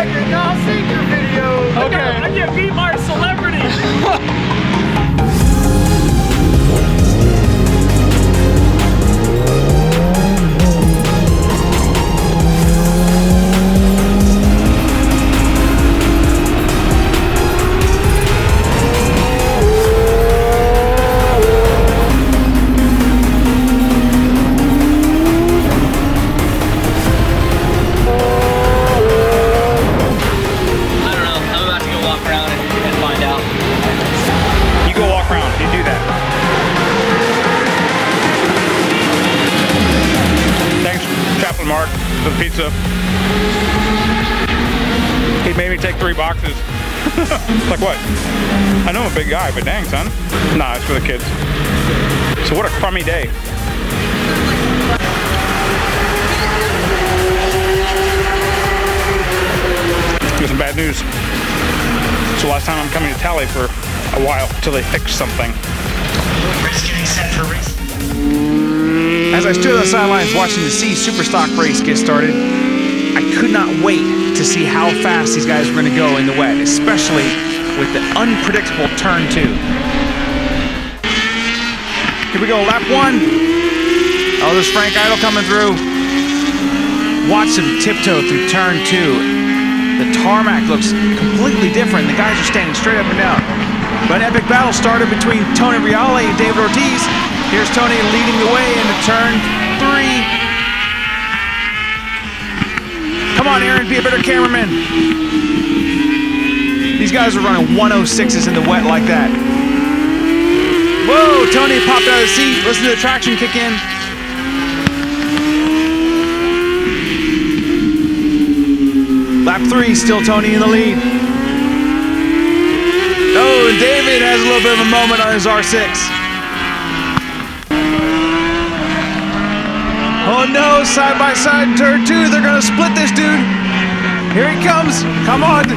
record. No, I'll save your video. Okay. I get beat by a celebrity. Mark, the pizza. He made me take 3 boxes. Like what? I know I'm a big guy, but dang, son. Nah, it's for the kids. So what a crummy day. Here's some bad news. It's the last time I'm coming to Tally for a while until they fix something. Race getting set for race. As I stood on the sidelines watching the C Superstock race get started, I could not wait to see how fast these guys were going to go in the wet, especially with the unpredictable turn 2. Here we go, lap 1. Oh, there's Frank Idle coming through. Watch him tiptoe through turn 2. The tarmac looks completely different. The guys are standing straight up and down. But an epic battle started between Tony Reale and David Ortiz. Here's Tony leading the way into turn 3. Come on, Aaron, be a better cameraman. These guys are running 106s in the wet like that. Whoa, Tony popped out of the seat. Listen to the traction kick in. Lap 3, still Tony in the lead. Oh, and David has a little bit of a moment on his R6. Oh no, side by side in turn 2. They're gonna split this dude. Here he comes. Come on.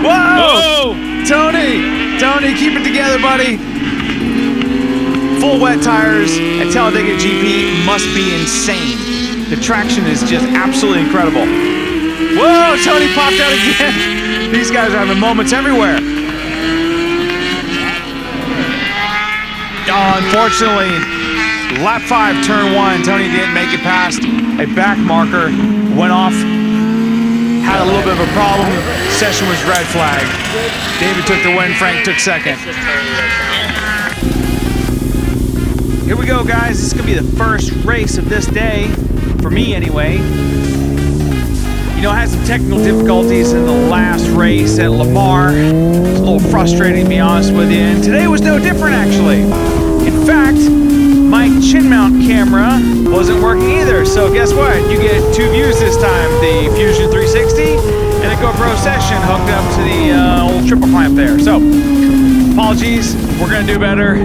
Whoa! Whoa! Tony, keep it together, buddy. Full wet tires at Talladega GP must be insane. The traction is just absolutely incredible. Whoa, Tony popped out again. These guys are having moments everywhere. Oh, unfortunately, lap 5, turn 1, Tony didn't make it past. A back marker went off, had a little bit of a problem. Session was red flag. David took the win, Frank took second. Here we go, guys. This is gonna be the first race of this day, for me anyway. You know, I had some technical difficulties in the last race at Lamar. It's a little frustrating, to be honest with you. And today was no different, actually. In fact, my chin mount camera wasn't working either. So guess what? You get 2 views this time. The Fusion 360 and the GoPro Session hooked up to the old triple clamp there. So, apologies. We're going to do better.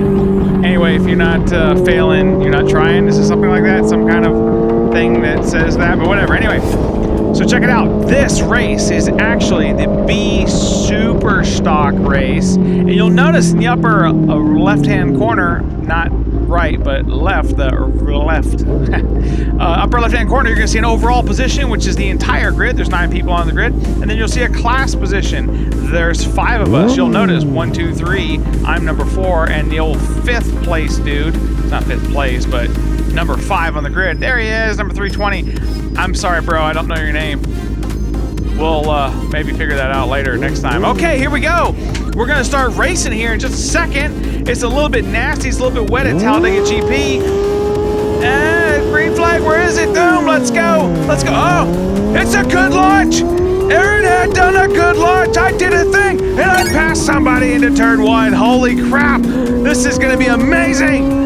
Anyway, if you're not failing, you're not trying. This is something like that. Some kind of thing that says that, but whatever. Anyway. So check it out. This race is actually the B Super Stock race. And you'll notice in the upper left-hand corner, not right, but left, upper left-hand corner, you're gonna see an overall position, which is the entire grid. There's 9 people on the grid. And then you'll see a class position. There's 5 of us. You'll notice 1, 2, 3. I'm number 4, and the old 5th place dude, it's not 5th place, but number 5 on the grid. There he is, number 320. I'm sorry, bro, I don't know your name. We'll maybe figure that out later next time. Okay, here we go. We're gonna start racing here in just a second. It's a little bit nasty, it's a little bit wet at Talladega GP. Green flag, where is it? Boom, let's go. Let's go. Oh, it's a good launch. Aaron had done a good launch. I did a thing, and I passed somebody into turn 1. Holy crap, this is gonna be amazing.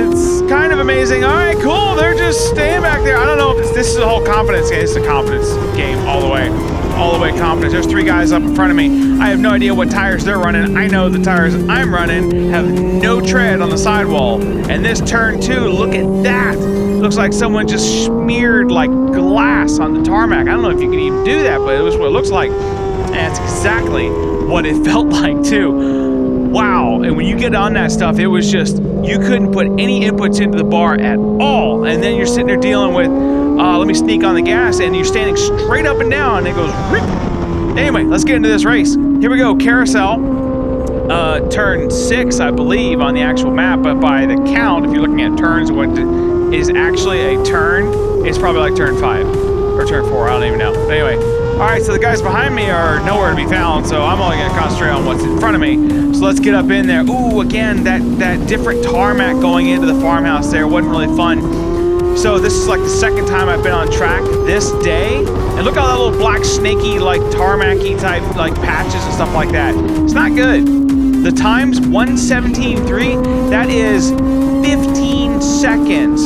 It's kind of amazing. All right, cool. They're just staying back there. I don't know if this is a whole confidence game. It's a confidence game all the way. All the way confidence. There's 3 guys up in front of me. I have no idea what tires they're running. I know the tires I'm running have no tread on the sidewall. And this turn 2, look at that. Looks like someone just smeared like glass on the tarmac. I don't know if you can even do that, but it was what it looks like. And that's exactly what it felt like too. Wow, and when you get on that stuff, it was just, you couldn't put any inputs into the bar at all. And then you're sitting there dealing with let me sneak on the gas, and you're standing straight up and down, and it goes rip. Anyway, let's get into this race. Here we go, carousel. Turn 6, I believe, on the actual map, but by the count, if you're looking at turns, what is actually a turn, it's probably like turn 5 or turn 4, I don't even know. But anyway, all right, so the guys behind me are nowhere to be found, so I'm only gonna concentrate on what's in front of me. So let's get up in there. Ooh, again, that different tarmac going into the farmhouse there wasn't really fun. So this is like the second time I've been on track this day. And look at all that little black snaky, like tarmac-y type like patches and stuff like that. It's not good. The time's 1:17.3. That is 15 seconds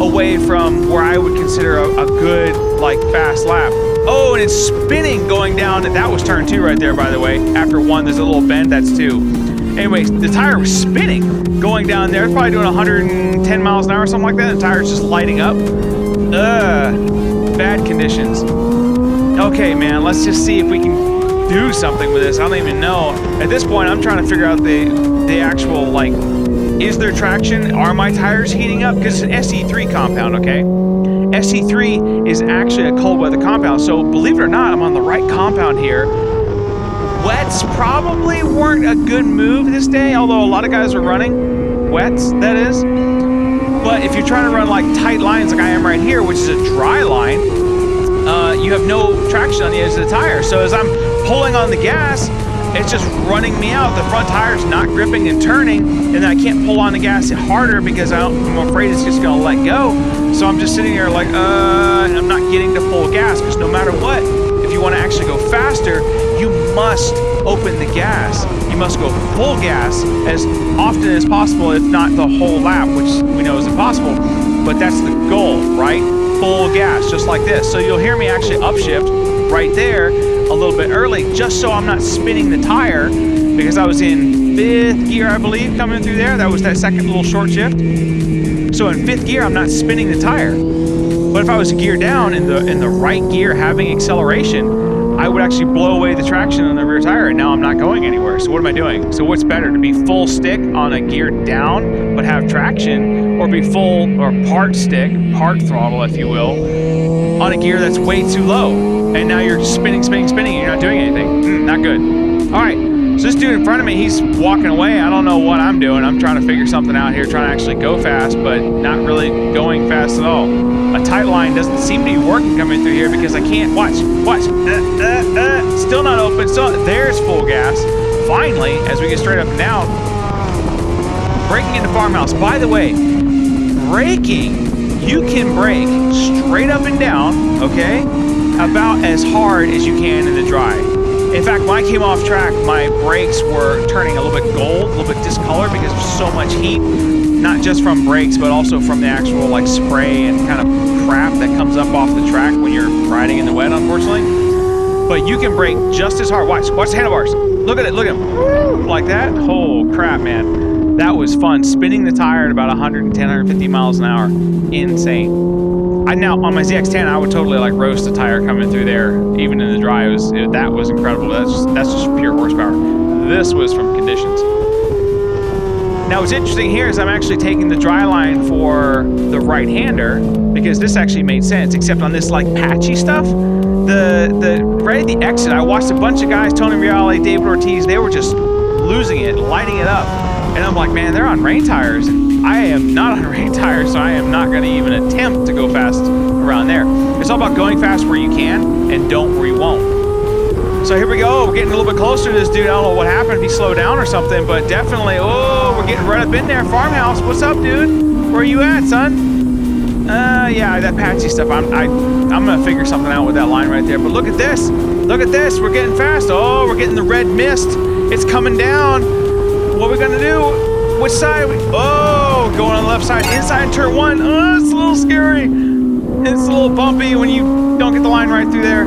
away from where I would consider a good, like, fast lap. Oh, and it's spinning going down. That was turn 2 right there, by the way. After 1, there's a little bend. That's 2. Anyways, the tire was spinning going down there. It's probably doing 110 miles an hour or something like that. The tire's just lighting up. Bad conditions. Okay, man, let's just see if we can do something with this. I don't even know. At this point, I'm trying to figure out the actual, like, is there traction? Are my tires heating up? Because it's an SE3 compound, okay? SE3 is actually a cold weather compound. So believe it or not, I'm on the right compound here. Wets probably weren't a good move this day, although a lot of guys are running wets, that is. But if you're trying to run like tight lines like I am right here, which is a dry line, you have no traction on the edge of the tire. So as I'm pulling on the gas, it's just running me out. The front tire's not gripping and turning, and I can't pull on the gas harder because I'm afraid it's just gonna let go. So I'm just sitting there like, and I'm not getting to full gas, because no matter what, if you want to actually go faster, you must open the gas. You must go full gas as often as possible, if not the whole lap, which we know is impossible. But that's the goal, right? Full gas, just like this. So you'll hear me actually upshift right there a little bit early, just so I'm not spinning the tire, because I was in 5th gear, I believe, coming through there. That was that second little short shift. So in 5th gear, I'm not spinning the tire. But if I was a gear down in the right gear, having acceleration, I would actually blow away the traction on the rear tire, and now I'm not going anywhere. So what am I doing? So what's better, to be full stick on a gear down but have traction, or be full or part stick, part throttle, if you will, on a gear that's way too low, and now you're spinning, and you're not doing anything? Not good. All right, so this dude in front of me, he's walking away. I don't know what I'm doing. I'm trying to figure something out here, trying to actually go fast, but not really going fast at all. A tight line doesn't seem to be working coming through here because I can't, watch. Still not open, so there's full gas. Finally, as we get straight up and down, braking into farmhouse. By the way, braking, you can brake straight up and down, okay, about as hard as you can in the dry. In fact, when I came off track, my brakes were turning a little bit gold, a little bit discolored because of so much heat, not just from brakes, but also from the actual like spray and kind of crap that comes up off the track when you're riding in the wet, unfortunately. But you can brake just as hard. Watch the handlebars. Look at it, look at them. Woo, like that. Oh crap, man. That was fun. Spinning the tire at about 110, 150 miles an hour. Insane. Now on my ZX10, I would totally like roast the tire coming through there, even in the dry. That was incredible. That's just pure horsepower. This was from conditions. Now what's interesting here is I'm actually taking the dry line for the right-hander, because this actually made sense, except on this like patchy stuff. The right at the exit, I watched a bunch of guys, Tony Reale, David Ortiz, they were just losing it, lighting it up. And I'm like, man, they're on rain tires. I am not on rain tires, so I am not going to even attempt to go fast around there. It's all about going fast where you can and don't where you won't. So here we go. We're getting a little bit closer to this dude. I don't know what happened, if he slowed down or something, but definitely, we're getting right up in there. Farmhouse, what's up, dude? Where are you at, son? Yeah, that patchy stuff. I'm going to figure something out with that line right there. But look at this. Look at this. We're getting fast. Oh, we're getting the red mist. It's coming down. What are we going to do? Which side? Oh, going on the left side, inside turn 1. Oh, it's a little scary. It's a little bumpy when you don't get the line right through there.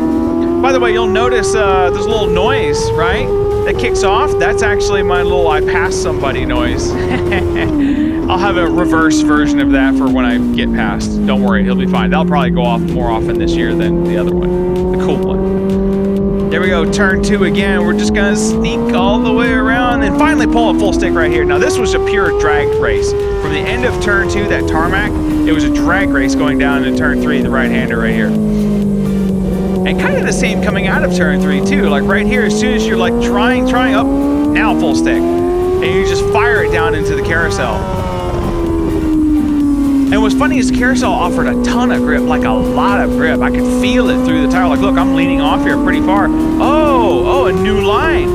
By the way, you'll notice there's a little noise, right? That kicks off. That's actually my little I passed somebody noise. I'll have a reverse version of that for when I get past. Don't worry, he'll be fine. That'll probably go off more often this year than the other one, the cool one. There we go, turn 2 again. We're just gonna sneak all the way around and finally pull a full stick right here. Now this was a pure drag race. From the end of turn 2, that tarmac, it was a drag race going down into turn 3, the right-hander right here. And kind of the same coming out of turn 3 too. Like right here, as soon as you're like trying up, now full stick. And you just fire it down into the carousel. And what's funny is the carousel offered a ton of grip, like a lot of grip. I could feel it through the tire. Like, look, I'm leaning off here pretty far. Oh, a new line.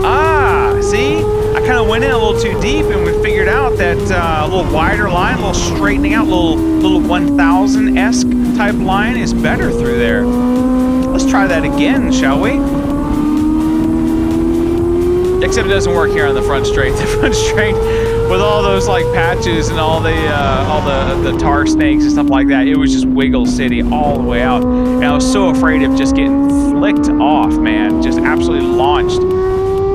Ah, see? I kind of went in a little too deep, and we figured out that a little wider line, a little straightening out, little 1000-esque type line is better through there. Let's try that again, shall we? Except it doesn't work here on the front straight. The front straight, with all those like patches and all the tar snakes and stuff like that, it was just wiggle city all the way out. And I was so afraid of just getting flicked off, man. Just absolutely launched.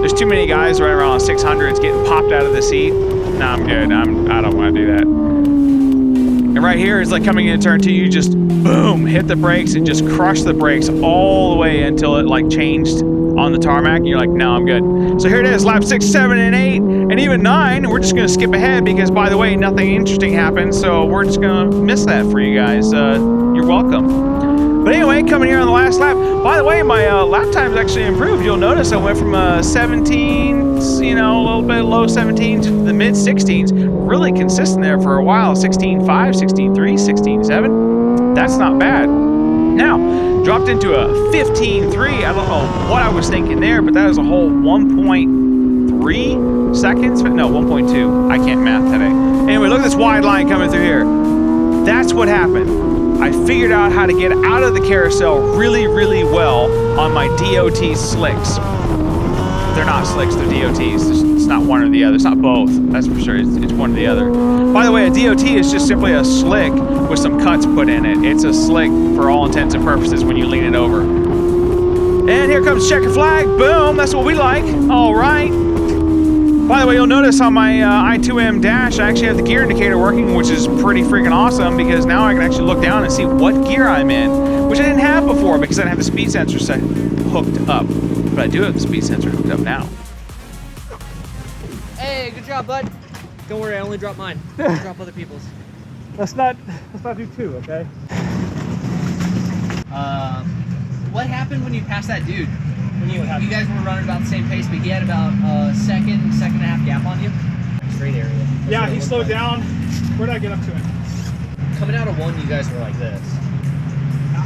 There's too many guys right around 600s getting popped out of the seat. Nah, I'm good. I don't want to do that. And right here is like coming into turn 2, you just boom, hit the brakes and just crush the brakes all the way until it like changed on the tarmac, and you're like, no, I'm good. So here it is, lap 6, 7, and 8, and even 9. We're just gonna skip ahead because, by the way, nothing interesting happened, so we're just gonna miss that for you guys. You're welcome. But anyway, coming here on the last lap. By the way, my lap time's actually improved. You'll notice I went from 17, you know, a little bit low 17s to the mid 16s. Really consistent there for a while. 16.5, 16.3, 16.7. That's not bad. Now, dropped into a 15.3. I don't know what I was thinking there, but that is a whole 1.3 seconds. No, 1.2. I can't math today. Anyway, look at this wide line coming through here. That's what happened. I figured out how to get out of the carousel really, really well on my DOT slicks. They're not slicks, they're DOTs. It's not one or the other. It's not both, that's for sure. It's one or the other. By the way, a DOT is just simply a slick with some cuts put in it. It's a slick for all intents and purposes when you lean it over. And here comes checker flag. Boom, that's what we like. All right. By the way, you'll notice on my I2M dash, I actually have the gear indicator working, which is pretty freaking awesome because now I can actually look down and see what gear I'm in, which I didn't have before because I didn't have the speed sensor set hooked up. But I do have the speed sensor hooked up now. Hey, good job, bud. Don't worry, I only dropped mine. I drop other people's. Let's not do 2, okay? What happened when you passed that dude? When you guys were running about the same pace, but he had about a second and a half gap on you? Straight area. That's yeah, he slowed down. Where did I get up to him? Coming out of 1, you guys were like this.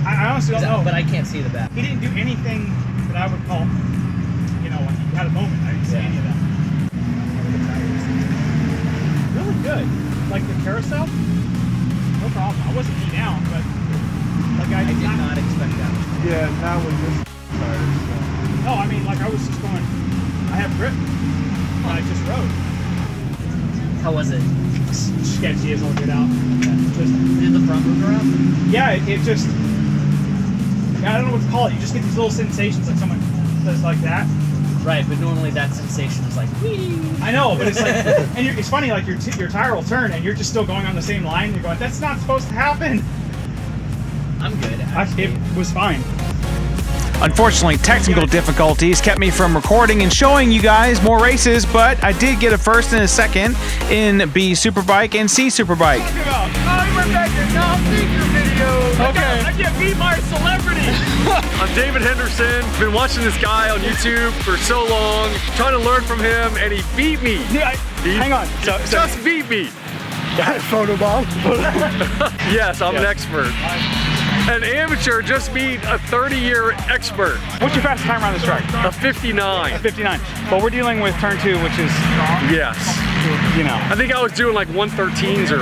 I honestly don't know. But I can't see the back. He didn't do anything that I would call, you know, when he had a moment. I didn't see any of that. Really good. Like the carousel, no problem. I wasn't beat down, but like I did not expect that. Yeah, that was just tires. So. No, I mean, like I was just going, I have grip, and I just rode. How was it? Sketchy as all get out. Just, did the front move around? Yeah, it just, I don't know what to call it. You just get these little sensations like someone does like that. Right, but normally that sensation is like, whee! I know, but it's like, and it's funny, like your tire will turn and you're just still going on the same line. You're going, that's not supposed to happen. I'm good, actually. It was fine. Unfortunately, technical difficulties kept me from recording and showing you guys more races, but I did get a first and a second in B Superbike and C Superbike. Oh, you went back there. No, I've seen your videos. Okay. I get beat by a celebrity. I'm David Henderson. Been watching this guy on YouTube for so long, trying to learn from him, and he beat me. Yeah, hang on. So Just beat me. Photobomb. Yes, I'm an expert. An amateur just beat a 30-year expert. what's your fastest time around this track? A 59. 59. But we're dealing with turn 2, which is, Yes. you know. I think I was doing like 113s or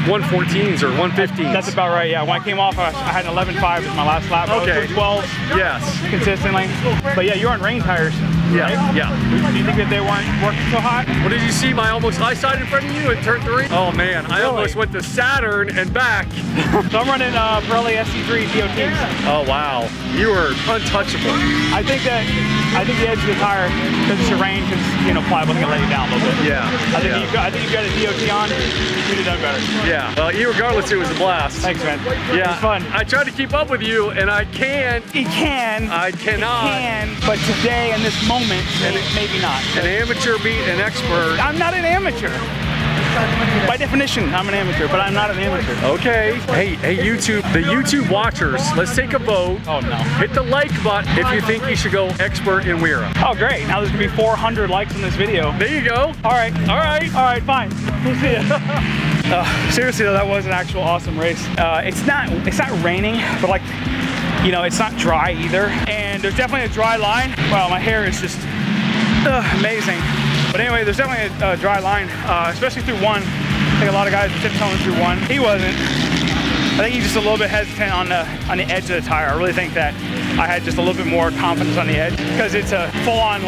114s or 115s. That's about right, yeah. When I came off, I had an 11.5 as my last lap. Okay. I was 12 Yes. consistently. But yeah, you're on rain tires. Yeah, right? yeah. Do you think that they weren't working so hot? What did you see? My almost high side in front of you in turn 3? Oh man, I almost went to Saturn and back. So I'm running Pirelli SC3 DOTs. Oh wow, you were untouchable. I think the edge of the tire, because it's your range, is pliable. I think it'll let you down a little bit. Yeah. I think you've got a DOT on. You could have done better. Yeah. Well, regardless, it was a blast. Thanks, man. Yeah. It was fun. I tried to keep up with you, and I can't. He can. I cannot. He can. But today, in this moment, maybe not. An amateur beat an expert. I'm not an amateur. By definition, I'm an amateur, but I'm not an amateur. Okay. Hey, YouTube, the YouTube watchers, let's take a vote. Oh no. Hit the like button if you think you should go expert in WERA. Oh great, now there's gonna be 400 likes on this video. There you go. All right, fine. We'll see ya. Seriously though, that was an actual awesome race. It's not raining, but like, it's not dry either. And there's definitely a dry line. Wow, my hair is just amazing. But anyway, there's definitely a dry line, especially through one. I think a lot of guys were tiptoeing through one. He wasn't. I think he's just a little bit hesitant on the edge of the tire. I really think that I had just a little bit more confidence on the edge because it's a full-on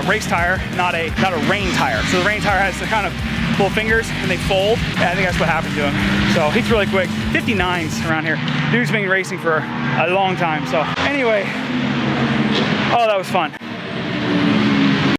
race tire, not a rain tire. So the rain tire has the kind of little fingers and they fold. And I think that's what happened to him. So he's really quick. 59s around here. Dude's been racing for a long time. So anyway, oh, that was fun.